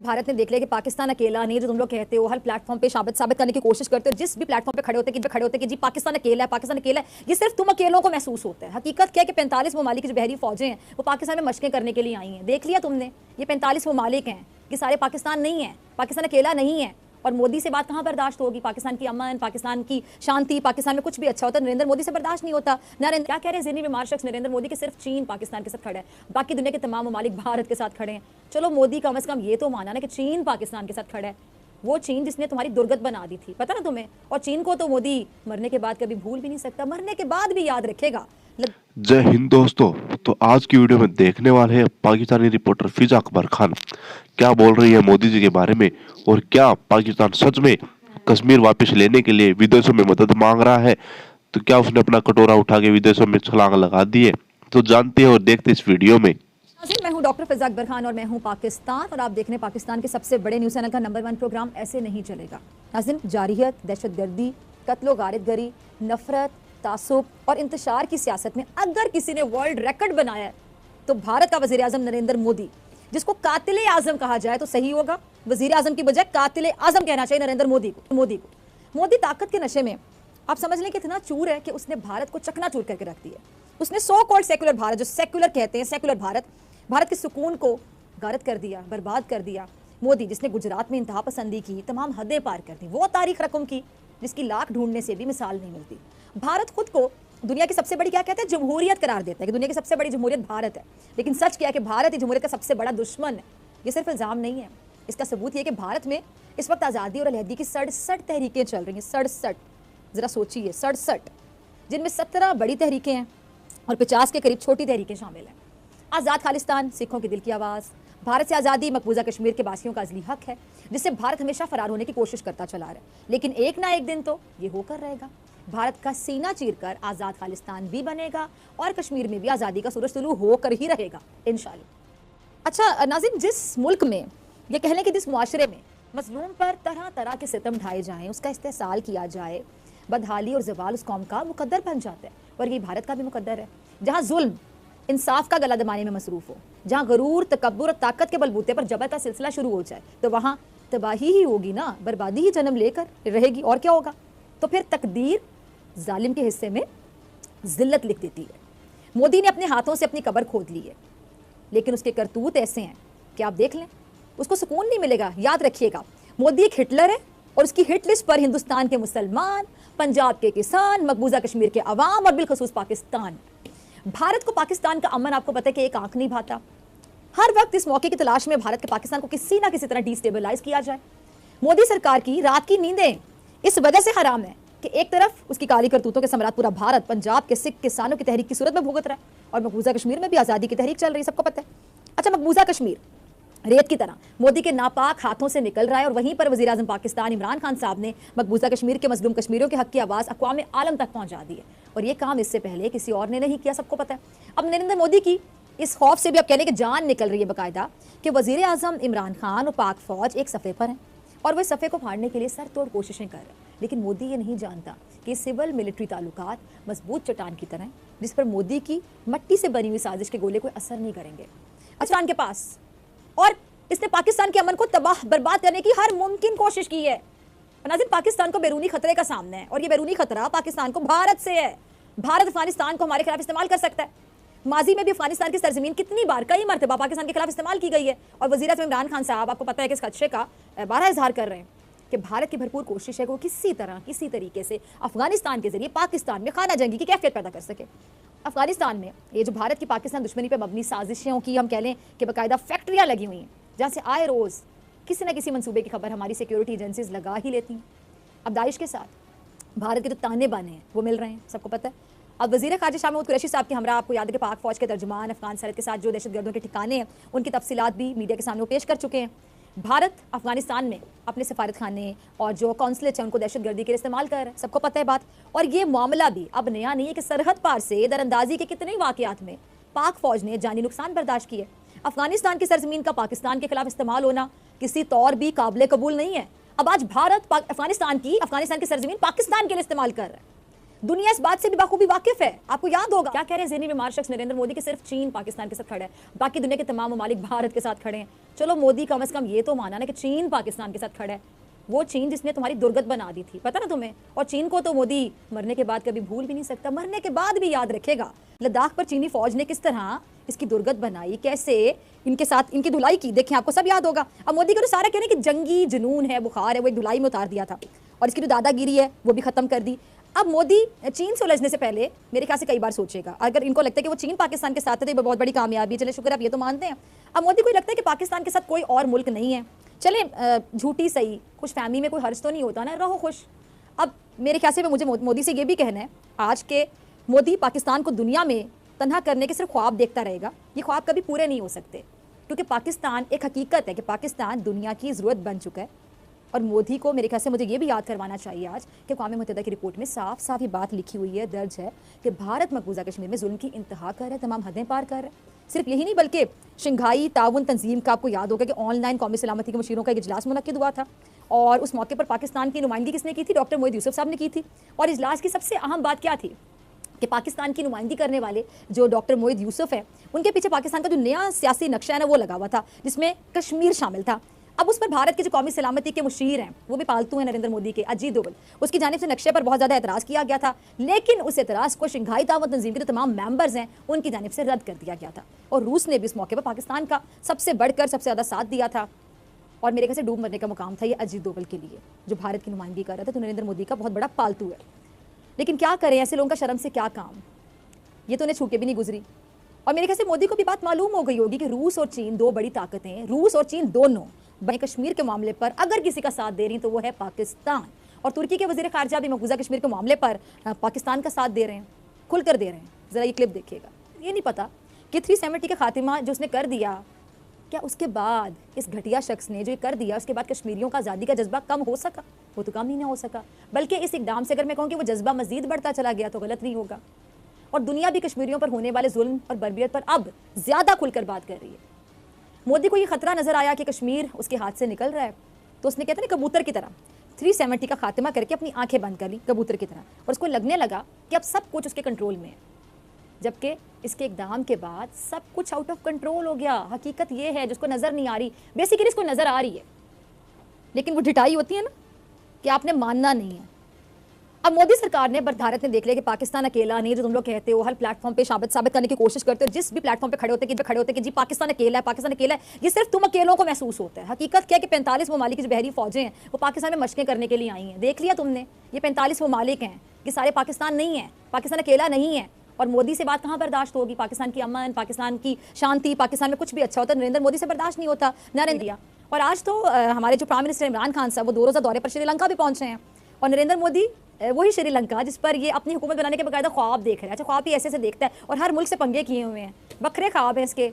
भारत ने देख लिया कि पाकिस्तान अकेला नहीं है, जो तुम लोग कहते हो हर प्लेटफॉर्म पे साबित करने की कोशिश करते हो, जिस भी प्लेटफॉर्म पे खड़े होते कि जी पाकिस्तान अकेला है, पाकिस्तान अकेला है। ये सिर्फ तुम अकेलों को महसूस होता है। हकीकत क्या है कि 45 ममालिक की जो बहरी फौजें हैं वो पाकिस्तान में मशकें करने के लिए आई हैं। देख लिया तुमने, ये 45 ममालिक हैं, ये सारे पाकिस्तान नहीं है, पाकिस्तान अकेला नहीं है। और मोदी से बात कहाँ बर्दाश्त होगी? पाकिस्तान की अमन, पाकिस्तान की शांति, पाकिस्तान में कुछ भी अच्छा होता है नरेंद्र मोदी से बर्दाश्त नहीं होता। नरेंद्र क्या कह रहे हैं ज़हनी बीमार शख्स नरेंद्र मोदी के सिर्फ चीन पाकिस्तान के साथ खड़ा है, बाकी दुनिया के तमाम ममालिक भारत के साथ खड़े हैं। चलो मोदी कम से कम ये तो माना ना कि चीन पाकिस्तान के साथ खड़ा है, वो चीन जिसने तुम्हारी दुर्गत बना दी थी, पता ना तुम्हें। और चीन को तो मोदी मरने के बाद कभी भूल भी नहीं सकता, मरने के बाद भी याद रखेगा। जय हिंद दोस्तों। तो आज की वीडियो में देखने वाले हैं पाकिस्तानी रिपोर्टर फिजा अकबर खान क्या बोल रही है मोदी जी के बारे में, और क्या पाकिस्तान सच में कश्मीर वापस लेने के लिए विदेशों में मदद मांग रहा है। तो क्या उसने अपना कटोरा उठा के विदेशों में छलांग लगा दी है? तो जानते हैं और देखते इस वीडियो में। मैं हूं डॉक्टर फिजा अकबर खान और मैं हूं पाकिस्तान, और आप देख रहे हैं पाकिस्तान के सबसे बड़े न्यूज़ चैनल का नंबर 1 प्रोग्राम ऐसे नहीं चलेगा। नाज़रीन, जारहियत, दहशतगर्दी, कत्लो गारिदगरी, नफरत, तासुब और इंतशार की सियासत में अगर किसी ने वर्ल्ड रिकॉर्ड बनाया है तो भारत का वज़ीर आज़म नरेंद्र मोदी, जिसको कातिले आज़म कहा जाए तो सही होगा। वज़ीर आज़म की बजाय कातिले आज़म कहना चाहिए नरेंद्र मोदी को। मोदी ताकत के नशे में आप समझ लें कि इतना चूर है कि उसने भारत को चकनाचूर करके रख दिया। उसने सो कॉल्ड सेकुलर भारत, जो सेकुलर कहते हैं, सेकुलर भारत के सुकून को गारत कर दिया, बर्बाद कर दिया। मोदी जिसने गुजरात में इंतहा पसंदी की, तमाम हदें पार कर दी, वो तारीख रकम की जिसकी लाख ढूंढने से भी मिसाल नहीं मिलती। भारत खुद को दुनिया की सबसे बड़ी क्या कहते हैं, जमहूरियत करार देता है कि दुनिया की सबसे बड़ी जमहूरियत भारत है। लेकिन सच क्या है कि भारत ही जमहूरियत का सबसे बड़ा दुश्मन है। ये सिर्फ इल्ज़ाम नहीं है, इसका सबूत ये कि भारत में इस वक्त आज़ादी और अलहदी की 67 तहरीकें चल रही हैं। 67, ज़रा सोचिए, 67, जिनमें 17 बड़ी तहरीकें हैं और 50 के करीब छोटी तहरीकें शामिल हैं। आज़ाद खालिस्तान, सिखों की दिल की आवाज़, भारत से आज़ादी मकबूजा कश्मीर के वासियों का अज़ली हक है, जिससे भारत हमेशा फरार होने की कोशिश करता चला रहा है। लेकिन एक ना एक दिन तो ये होकर रहेगा। भारत का सीना चीरकर आज़ाद खालिस्तान भी बनेगा और कश्मीर में भी आज़ादी का सूरज तुलू होकर ही रहेगा इंशाअल्लाह। अच्छा नाज़रीन, जिस मुल्क में ये कह लें कि जिस मुआशरे में मजलूम पर तरह तरह के सितम ढाए जाएँ, उसका इस्तेसाल किया जाए, बदहाली और जवाल उस कौम का मुकद्दर बन जाता है। और ये भारत का भी मुकद्दर है। जहाँ जुल्म इंसाफ का गला दबाने में मसरूफ़ हो, जहाँ गरूर, तकब्बुर और ताकत के बलबूते पर जबर का सिलसिला शुरू हो जाए, तो वहाँ तबाही ही होगी ना, बर्बादी ही जन्म लेकर रहेगी। और क्या होगा? तो फिर तकदीर जालिम के हिस्से में जिल्लत लिख देती है। मोदी ने अपने हाथों से अपनी कब्र खोद ली है, लेकिन उसके करतूत ऐसे हैं कि आप देख लें, उसको सुकून नहीं मिलेगा। याद रखिएगा, मोदी एक हिटलर है और उसकी हिट लिस्ट पर हिंदुस्तान के मुसलमान, पंजाब के किसान, मकबूजा कश्मीर के अवाम और बिलखसूस पाकिस्तान। भारत को पाकिस्तान का अमन, आपको पता है कि एक आंख नहीं भाता। हर वक्त इस मौके की तलाश में भारत के पाकिस्तान को किसी ना किसी तरह डिस्टेबलाइज किया जाए। मोदी सरकार की रात की नींदें इस वजह से हराम है कि एक तरफ उसकी काली करतूतों के सम्राट पूरा भारत पंजाब के सिख किसानों की तहरीक की सूरत में भुगत रहा है, और मकबूजा कश्मीर में भी आज़ादी की तहरीक चल रही है, सबको पता है। अच्छा, मकबूजा कश्मीर रेत की तरह मोदी के नापाक हाथों से निकल रहा है, और वहीं पर वज़ीर आज़म पाकिस्तान इमरान खान साहब ने मकबूजा कश्मीर के मजलूम कश्मीरियों के हक की आवाज़ अक़वाम आलम तक पहुँचा दी है। और ये काम इससे पहले किसी और ने नहीं किया, सबको पता है। अब नरेंद्र मोदी की इस खौफ से भी अब कहने की जान निकल रही है बाकायदा कि वज़ीर आज़म इमरान खान और पाक फ़ौज एक सफ़े पर हैं और वह सफ़े को फाड़ने के लिए सर तोड़ कोशिशें कर रहे हैं। लेकिन मोदी ये नहीं जानता कि सिविल मिलिट्री ताल्लुकात मजबूत चट्टान की तरह, जिस पर मोदी की मट्टी से बनी हुई साजिश के गोले कोई असर नहीं करेंगे पाकिस्तान के पास। और इसने पाकिस्तान के अमन को तबाह बर्बाद करने की हर मुमकिन कोशिश की है। नाज़रीन, पाकिस्तान को बैरूनी खतरे का सामना है, और ये बैरूनी खतरा पाकिस्तान को भारत से है। भारत अफगानिस्तान को हमारे खिलाफ इस्तेमाल कर सकता है। माजी में भी अफगानिस्तान की सरजमीन कितनी बार, कई मरतबा पाकिस्तान के खिलाफ इस्तेमाल की गई है। और वज़ीर आज़म इमरान खान साहब, आपको पता है कि इस खदशे का बारहा इजहार कर रहे हैं कि भारत की भरपूर कोशिश है कि वो किसी तरह किसी तरीके से अफगानिस्तान के जरिए पाकिस्तान में खाना जंगी की कैफियत पैदा कर सके। अफगानिस्तान में ये जो भारत की पाकिस्तान दुश्मनी पर मबनी साजिशों की हम कह लें कि बाकायदा फैक्ट्रियाँ लगी हुई हैं, जहाँ से आए रोज़ किसी न किसी मंसूबे की खबर हमारी सिक्योरिटी एजेंसीज लगा ही लेती हैं। अब दाइश के साथ भारत के जो ताने बाने हैं वो मिल रहे हैं, सबको पता है। अब वज़ीर ख़ारजा शाह महमूद कुरैशी साहब के हमरा, आपको याद है कि पाक फ़ौज के तर्जुमान अफगान सरहद के साथ जो दहशतगर्दों के ठिकाने हैं उनकी तफसीलात भी मीडिया के सामने वो पेश कर चुके हैं। भारत अफगानिस्तान में अपने सफारत खाने और जो कौंसलेट हैं उनको दहशतगर्दी के लिए इस्तेमाल कर रहे हैं, सबको पता है बात। और ये मामला भी अब नया नहीं है कि सरहद पार से दरअंदाजी के कितने वाक़यात में पाक फ़ौज ने जानी नुकसान बर्दाश्त किए। अफगानिस्तान की सरजमीन का पाकिस्तान के खिलाफ इस्तेमाल होना किसी तौर भी काबिल कबूल नहीं है। अब आज भारत अफगानिस्तान की सरजमीन पाकिस्तान के लिए इस्तेमाल कर रहा है। दुनिया इस बात से भी बाखूबी वाकिफ है। आपको याद होगा क्या कह रहे हैं ज़हनी बीमार शख्स नरेंद्र मोदी कि सिर्फ चीन पाकिस्तान के साथ खड़ा है, बाकी दुनिया के तमाम ममालिक भारत के साथ खड़े हैं। चलो मोदी कम से कम ये तो माना ना कि चीन पाकिस्तान के साथ खड़ा है, वो चीन जिसने तुम्हारी दुर्गत बना दी थी, पता ना तुम्हें। और चीन को तो मोदी मरने के बाद कभी भूल भी नहीं सकता, मरने के बाद भी याद रखेगा। लद्दाख पर चीनी फौज ने किस तरह इसकी दुर्गत बनाई, कैसे इनके साथ इनकी धुलाई की, देखें आपको सब याद होगा। अब मोदी को तो सारा कह रहे हैं कि जंगी जुनून है, बुखार है, वो एक धुलाई में उतार दिया था और इसकी जो दादागिरी है वो भी खत्म कर दी। अब मोदी चीन से उलझने से पहले मेरे ख्याल से कई बार सोचेगा। अगर इनको लगता है कि वो चीन पाकिस्तान के साथ है तो ये बहुत बड़ी कामयाबी है, चले शुक्र आप ये तो मानते हैं। अब मोदी को लगता है कि पाकिस्तान के साथ कोई और मुल्क नहीं है, चले झूठी सही, कुछ फैमिली में कोई हर्ज तो नहीं होता ना, रहो खुश। अब मेरे ख्याल से मुझे मोदी से ये भी कहना है आज के मोदी पाकिस्तान को दुनिया में तन्हा करने के सिर्फ ख्वाब देखता रहेगा, ये ख्वाब कभी पूरे नहीं हो सकते, क्योंकि पाकिस्तान एक हकीकत है कि पाकिस्तान दुनिया की ज़रूरत बन चुका है। और मोदी को मेरे ख्याल से मुझे ये भी याद करवाना चाहिए आज कि अक़वाम मुत्तहिदा की रिपोर्ट में साफ साफ ये बात लिखी हुई है, दर्ज है कि भारत मकबूजा कश्मीर में जुल्म की इंतहा कर रहा है, तमाम हदें पार कर रहा है। सिर्फ यही नहीं बल्कि शंघाई ताउन तंजीम का आपको याद होगा कि ऑनलाइन कौमी सलामती के मशीरों का एक इजलास मुनक्किद हुआ था और उस मौके पर पाकिस्तान की नुमाइंदगी किसने की थी? डॉक्टर मोहित यूसुफ साहब ने की थी। और इजलास की सबसे अहम बात क्या थी कि पाकिस्तान की नुमाइंदगी करने वाले जो डॉक्टर मोहित यूसुफ है, उनके पीछे पाकिस्तान का जो नया सियासी नक्शा है ना वो लगा हुआ था, जिसमें कश्मीर शामिल था। अब उस पर भारत के जो कौमी सलामती के मुशीर हैं, वो भी पालतू हैं नरेंद्र मोदी के, अजीत डोवल, उसकी जानिब से नक्शे पर बहुत ज़्यादा एतराज़ किया गया था, लेकिन उस एतराज़ को शंघाई ताउन तंजीम के जो तमाम मेंबर्स हैं उनकी जानिब से रद्द कर दिया गया था। और रूस ने भी इस मौके पर पाकिस्तान का सबसे बढ़कर सबसे ज़्यादा साथ दिया था और मेरे ख्याल से डूब मरने का मुकाम था ये अजीत डोवल के लिए, जो भारत की नुमाइंदगी कर रहा था। तो नरेंद्र मोदी का बहुत बड़ा पालतू है, लेकिन क्या करें, ऐसे लोगों का शर्म से क्या काम, ये तो उन्हें छू के भी नहीं गुजरी। और मेरे ख्याल से मोदी को भी बात मालूम हो गई होगी कि रूस और चीन दो बड़ी ताकतें हैं, रूस और चीन दोनों बने कश्मीर के मामले पर अगर किसी का साथ दे रही तो वो है पाकिस्तान। और तुर्की के वजीर खारजा भी मकबूजा कश्मीर के मामले पर पाकिस्तान का साथ दे रहे हैं, खुलकर दे रहे हैं। ज़रा ये क्लिप देखिएगा। ये नहीं पता कि 370 का खात्मा जो उसने कर दिया, क्या उसके बाद इस घटिया शख्स ने जो ये कर दिया उसके बाद कश्मीरियों का आज़ादी का जज्बा कम हो सका? वो तो कम ही ना हो सका, बल्कि इस इकदाम से अगर मैं कहूँ कि वो जज्बा मजीद बढ़ता चला गया तो गलत नहीं होगा। और दुनिया भी कश्मीरियों पर होने वाले जुल्म और बर्बियत पर अब ज़्यादा खुलकर बात कर रही है। मोदी को ये खतरा नजर आया कि कश्मीर उसके हाथ से निकल रहा है, तो उसने कहते ना कबूतर की तरह 370 का खात्मा करके अपनी आंखें बंद कर ली कबूतर की तरह, और उसको लगने लगा कि अब सब कुछ उसके कंट्रोल में है, जबकि इसके इकदाम के बाद सब कुछ आउट ऑफ कंट्रोल हो गया। हकीकत ये है जिसको नज़र नहीं आ रही, बेसिकली इसको नज़र आ रही है, लेकिन वो ढिठाई होती है ना कि आपने मानना नहीं है। अब मोदी सरकार ने भारत ने देख लिया कि पाकिस्तान अकेला नहीं, जो तुम लोग कहते हो हर प्लेटफॉर्म पे साबित करने की कोशिश करते हो, जिस भी प्लेटफॉर्म पे खड़े होते कि जी पाकिस्तान अकेला है, पाकिस्तान अकेला है, ये सिर्फ तुम अकेलों को महसूस होता है। हकीकत क्या है कि 45 ममालिक की जो बहरी फौजें हैं वो पाकिस्तान में मशकें करने के लिए आई हैं। देख लिया तुमने, ये 45 ममालिक हैं, ये सारे पाकिस्तान नहीं है, पाकिस्तान अकेला नहीं है। और मोदी से बात कहाँ बर्दाश्त होगी? पाकिस्तान की अमन, पाकिस्तान की शांति, पाकिस्तान में कुछ भी अच्छा होता है नरेंद्र मोदी से बर्दाश्त नहीं होता, नरेंद्र दिया। और आज तो हमारे जो प्राइम मिनिस्टर इमरान खान साहब वो 2 रोज़ा दौरे पर श्रीलंका भी पहुंचे हैं, और नरेंद्र मोदी वही श्रीलंका जिस पर ये अपनी हुकूमत बनाने के बकायदा ख्वाब देख रहा है। अच्छा, ख्वाब ही ऐसे देखता है और हर मुल्क से पंगे किए हुए हैं, बखरे ख्वाब है इसके,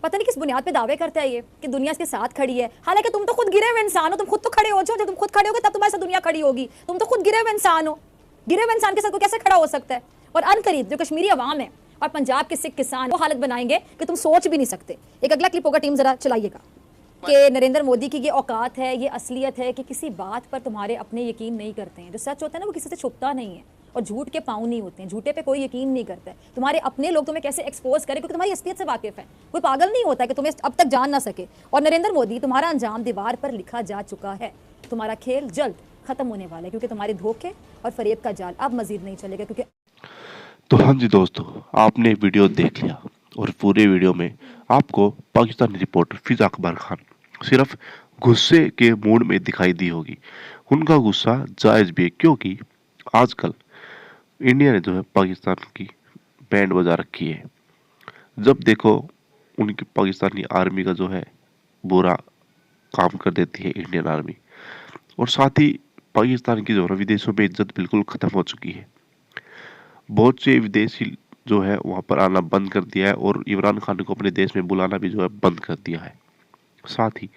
पता नहीं किस बुनियाद पे दावे करता है ये कि दुनिया इसके साथ खड़ी है। हालांकि तुम तो खुद गिरे हुए इंसान हो, तुम खुद तो खड़े हो जाओ, जब तुम खुद खड़े होगे तब तुम्हारे साथ दुनिया खड़ी होगी। तुम तो खुद गिरे हुए इंसान हो, गिरे हुए इंसान के साथ कोई कैसे खड़ा हो सकता है? और अनकरीब जो कश्मीरी अवाम है और पंजाब के सिख किसान वो हालत बनाएंगे कि तुम सोच भी नहीं सकते। एक अगला क्लिप होगा, टीम जरा चलाइएगा, कि नरेंद्र मोदी की ये औकात है, ये असलियत है कि किसी बात पर तुम्हारे अपने यकीन नहीं करते हैं। जो सच होता है ना वो किसी से छुपता नहीं है, और झूठ के पाँव नहीं होते हैं, झूठे पे कोई यकीन नहीं करता है। तुम्हारे अपने लोग तुम्हें कैसे एक्सपोज करें, क्योंकि तुम्हारी असलियत से वाकिफ है। कोई पागल नहीं होता कि तुम्हें अब तक जान ना सके। और नरेंद्र मोदी, तुम्हारा अंजाम दीवार पर लिखा जा चुका है, तुम्हारा खेल जल्द खत्म होने वाला है, क्योंकि तुम्हारे धोखे और फरेब का जाल अब मजीद नहीं चलेगा। क्योंकि तो हाँ जी दोस्तों, आपने वीडियो देख लिया और पूरे वीडियो में आपको पाकिस्तानी रिपोर्टर फिजा अकबर खान सिर्फ गुस्से के मूड में दिखाई दी होगी। उनका गुस्सा जायज़ भी है, क्योंकि आजकल इंडिया ने जो है पाकिस्तान की बैंड बजा रखी है। जब देखो उनकी पाकिस्तानी आर्मी का जो है बुरा काम कर देती है इंडियन आर्मी, और साथ ही पाकिस्तान की जो है विदेशों में इज्जत बिल्कुल ख़त्म हो चुकी है। बहुत से विदेशी जो है वहाँ पर आना बंद कर दिया है, और इमरान खान को अपने देश में बुलाना भी जो है बंद कर दिया है। साथ ही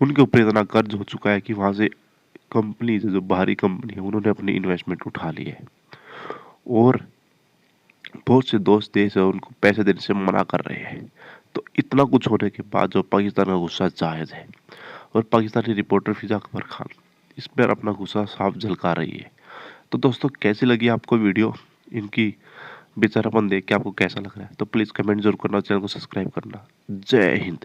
उनके ऊपर इतना कर्ज हो चुका है कि वहाँ से कंपनी जो बाहरी कंपनी है उन्होंने अपनी इन्वेस्टमेंट उठा ली है, और बहुत से दोस्त देश है उनको पैसे देने से मना कर रहे हैं। तो इतना कुछ होने के बाद जो पाकिस्तान का गुस्सा जायज़ है, और पाकिस्तानी रिपोर्टर फिजा अकबर खान इस पर अपना गुस्सा साफ झलका रही है। तो दोस्तों कैसी लगी आपको वीडियो, इनकी बेचारापन देख के आपको कैसा लग रहा है, तो प्लीज़ कमेंट जरूर करना, चैनल को सब्सक्राइब करना। जय हिंद।